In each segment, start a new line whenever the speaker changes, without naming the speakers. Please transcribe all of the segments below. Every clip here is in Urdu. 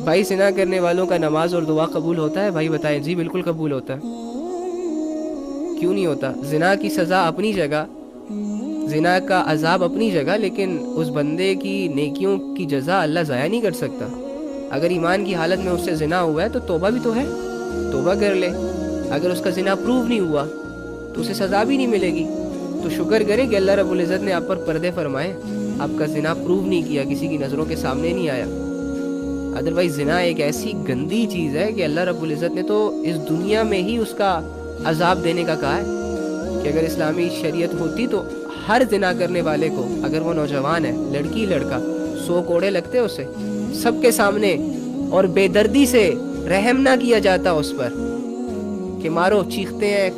بھائی زنا کرنے والوں کا نماز اور دعا قبول ہوتا ہے؟ بھائی بتائیں. جی بالکل قبول ہوتا ہے. کیوں نہیں ہوتا؟ زنا کی سزا اپنی جگہ، زنا کا عذاب اپنی جگہ، لیکن اس بندے کی نیکیوں کی جزا اللہ ضائع نہیں کر سکتا. اگر ایمان کی حالت میں اس سے زنا ہوا ہے تو توبہ بھی تو ہے، توبہ کر لے. اگر اس کا زنا پروو نہیں ہوا تو اسے سزا بھی نہیں ملے گی. تو شکر کریں کہ اللہ رب العزت نے آپ پر پردے فرمائے، آپ کا زنا پروو نہیں کیا، کسی کی نظروں کے سامنے نہیں آیا. ادروائز زنا ایک ایسی گندی چیز ہے کہ اللہ رب العزت نے تو اس دنیا میں ہی اس کا عذاب دینے کا کہا ہے کہ اگر اسلامی شریعت ہوتی تو ہر زنا کرنے والے کو، اگر وہ نوجوان ہے، لڑکی لڑکا، 100 کوڑے لگتے اسے سب کے سامنے، اور بے دردی سے رحم نہ کیا جاتا اس پر کہ مارو. چیختے ہیں،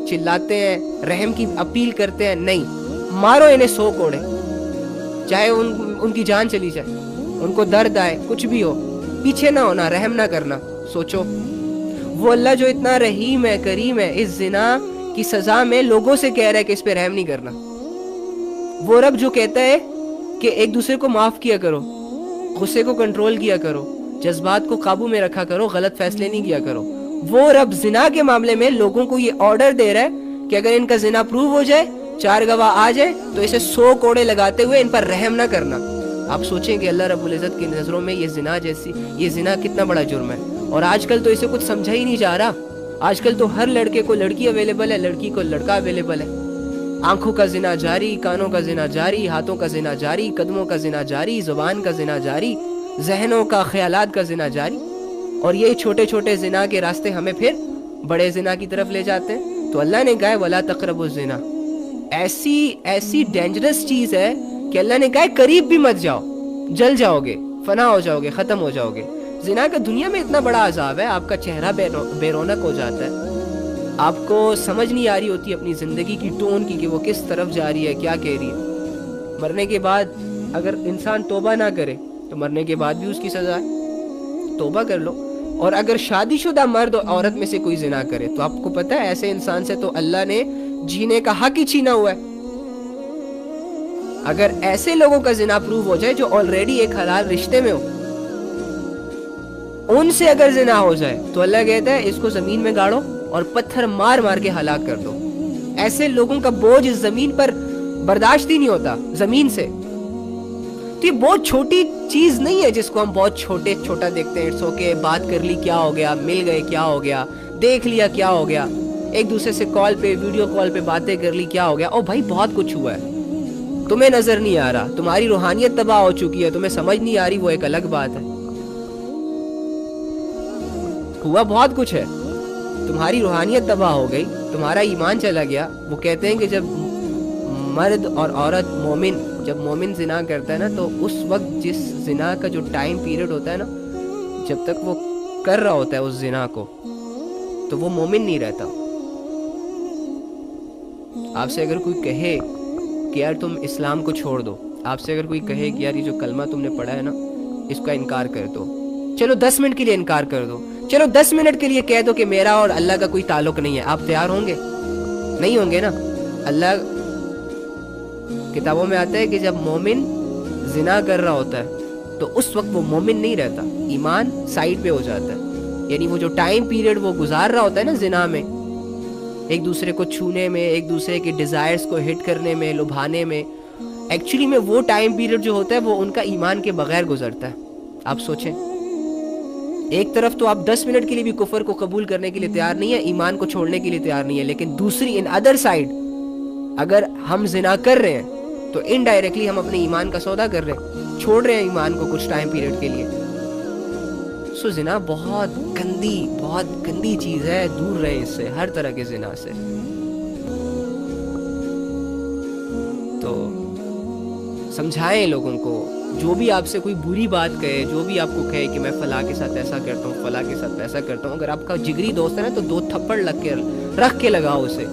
چلاتے ہیں، رحم کی اپیل کرتے ہیں، نہیں، مارو انہیں 100 کوڑے، چاہے ان کی جان چلی جائے، ان کو درد آئے، کچھ بھی ہو، پیچھے نہ ہونا، رحم نہ کرنا. سوچو وہ اللہ جو اتنا رحیم ہے، کریم ہے، اس زنا کی سزا میں لوگوں سے کہہ رہا ہے کہ اس پہ رحم نہیں کرنا. وہ رب جو کہتا ہے کہ ایک دوسرے کو معاف کیا کرو، غصے کو کنٹرول کیا کرو، جذبات کو قابو میں رکھا کرو، غلط فیصلے نہیں کیا کرو، وہ رب زنا کے معاملے میں لوگوں کو یہ آرڈر دے رہا ہے کہ اگر ان کا زنا پروو ہو جائے، 4 گواہ آ جائے، تو اسے 100 کوڑے لگاتے ہوئے ان پر رحم نہ کرنا. آپ سوچیں کہ اللہ رب العزت کی نظروں میں یہ زنا کتنا بڑا جرم ہے. اور آج کل تو اسے کچھ سمجھا ہی نہیں جا رہا. آج کل تو ہر لڑکے کو لڑکی اویلیبل ہے، لڑکی کو لڑکا اویلیبل ہے. آنکھوں کا زنا جاری، کانوں کا زنا جاری، ہاتھوں کا زنا جاری، قدموں کا زنا جاری، زبان کا زنا جاری، ذہنوں کا، خیالات کا زنا جاری. اور یہ چھوٹے چھوٹے زنا کے راستے ہمیں پھر بڑے زنا کی طرف لے جاتے ہیں. تو اللہ نے کہا ہے وَلَا تَقْرَبُوا الزِّنَا. ایسی ڈینجرس چیز ہے کہ اللہ نے کہا ہے قریب بھی مت جاؤ، جل جاؤ گے، فنا ہو جاؤ گے، ختم ہو جاؤ گے. زنا کا دنیا میں اتنا بڑا عذاب ہے، آپ کا چہرہ بے رونق ہو جاتا ہے، آپ کو سمجھ نہیں آ رہی ہوتی اپنی زندگی کی ٹون کی کہ وہ کس طرف جا رہی ہے، کیا کہہ رہی ہے. مرنے کے بعد اگر انسان توبہ نہ کرے تو مرنے کے بعد بھی اس کی سزا ہے. توبہ کر لو. اور اگر شادی شدہ مرد اور عورت میں سے کوئی زنا کرے تو آپ کو پتہ ہے ایسے انسان سے تو اللہ نے جینے کا حق ہی چھینا ہوا ہے. اگر ایسے لوگوں کا زنا پروو ہو جائے جو آلریڈی ایک حلال رشتے میں ہو، ان سے اگر زنا ہو جائے تو اللہ کہتا ہے اس کو زمین میں گاڑو اور پتھر مار مار کے ہلاک کر دو. ایسے لوگوں کا بوجھ اس زمین پر برداشت ہی نہیں ہوتا زمین سے. تو یہ بہت چھوٹی چیز نہیں ہے جس کو ہم بہت چھوٹا دیکھتے ہیں. سو کے بات کر لی کیا ہو گیا، مل گئے کیا ہو گیا، دیکھ لیا کیا ہو گیا، ایک دوسرے سے کال پہ، ویڈیو کال پہ باتیں کر لی کیا ہو گیا. او بھائی بہت کچھ ہوا ہے، تمہیں نظر نہیں آ رہا، تمہاری روحانیت تباہ ہو چکی ہے، تمہیں سمجھ نہیں آ رہی، وہ ایک الگ بات ہے. ہوا بہت کچھ ہے، تمہاری روحانیت تباہ ہو گئی، تمہارا ایمان چلا گیا. وہ کہتے ہیں کہ جب مرد اور عورت جب مومن زنا کرتا ہے نا، تو اس وقت جس زنا کا جو ٹائم پیریڈ ہوتا ہے نا، جب تک وہ کر رہا ہوتا ہے اس زنا کو، تو وہ مومن نہیں رہتا. آپ سے اگر کوئی کہے کہ یار تم اسلام کو چھوڑ دو، آپ سے اگر کوئی کہے کہ یار یہ جو کلمہ تم نے پڑھا ہے نا اس کا انکار کر دو، چلو 10 منٹ کے لیے انکار کر دو، چلو 10 منٹ کے لیے کہہ دو کہ میرا اور اللہ کا کوئی تعلق نہیں ہے، آپ تیار ہوں گے؟ نہیں ہوں گے نا. اللہ کتابوں میں آتا ہے کہ جب مومن زنا کر رہا ہوتا ہے تو اس وقت وہ مومن نہیں رہتا، ایمان سائیڈ پہ ہو جاتا ہے. یعنی وہ جو ٹائم پیریڈ وہ گزار رہا ہوتا ہے نا زنا میں، ایک دوسرے کو چھونے میں، ایک دوسرے کے ڈیزائرز کو ہٹ کرنے میں، لبھانے میں، ایکچولی میں وہ ٹائم پیریڈ جو ہوتا ہے وہ ان کا ایمان کے بغیر گزرتا ہے. آپ سوچیں، ایک طرف تو آپ 10 منٹ کے لیے بھی کفر کو قبول کرنے کے لیے تیار نہیں ہے، ایمان کو چھوڑنے کے لیے تیار نہیں ہے، لیکن دوسری ان ادر سائڈ اگر ہم زنا کر رہے ہیں تو انڈائریکٹلی ہم اپنے ایمان کا سودا کر رہے ہیں، چھوڑ رہے ہیں ایمان کو کچھ ٹائم پیریڈ کے لیے. سو زنا بہت گندی چیز ہے، دور رہے اس سے، ہر طرح کے زنا سے. تو سمجھائیں لوگوں کو، جو بھی آپ سے کوئی بری بات کہے، جو بھی آپ کو کہے کہ میں فلاں کے ساتھ ایسا کرتا ہوں، فلاں کے ساتھ ایسا کرتا ہوں، اگر آپ کا جگری دوست ہے نا تو 2 تھپڑ رکھ کے لگاؤ اسے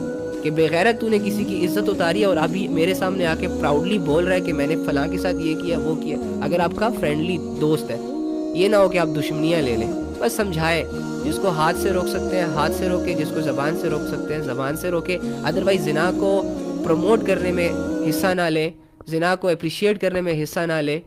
کہ بغیرت تو نے کسی کی عزت اتاری ہے اور ابھی میرے سامنے آ کے پراؤڈلی بول رہا ہے کہ میں نے فلاں کے ساتھ یہ کیا وہ کیا. اگر آپ کا فرینڈلی دوست ہے، یہ نہ ہو کہ آپ دشمنیاں لے لیں. بس سمجھائے، جس کو ہاتھ سے روک سکتے ہیں ہاتھ سے روکے، جس کو زبان سے روک سکتے ہیں زبان سے روکے. ادروائز زنا کو پروموٹ کرنے میں حصہ نہ لیں، زنا کو اپریشیٹ کرنے میں حصہ نہ لیں.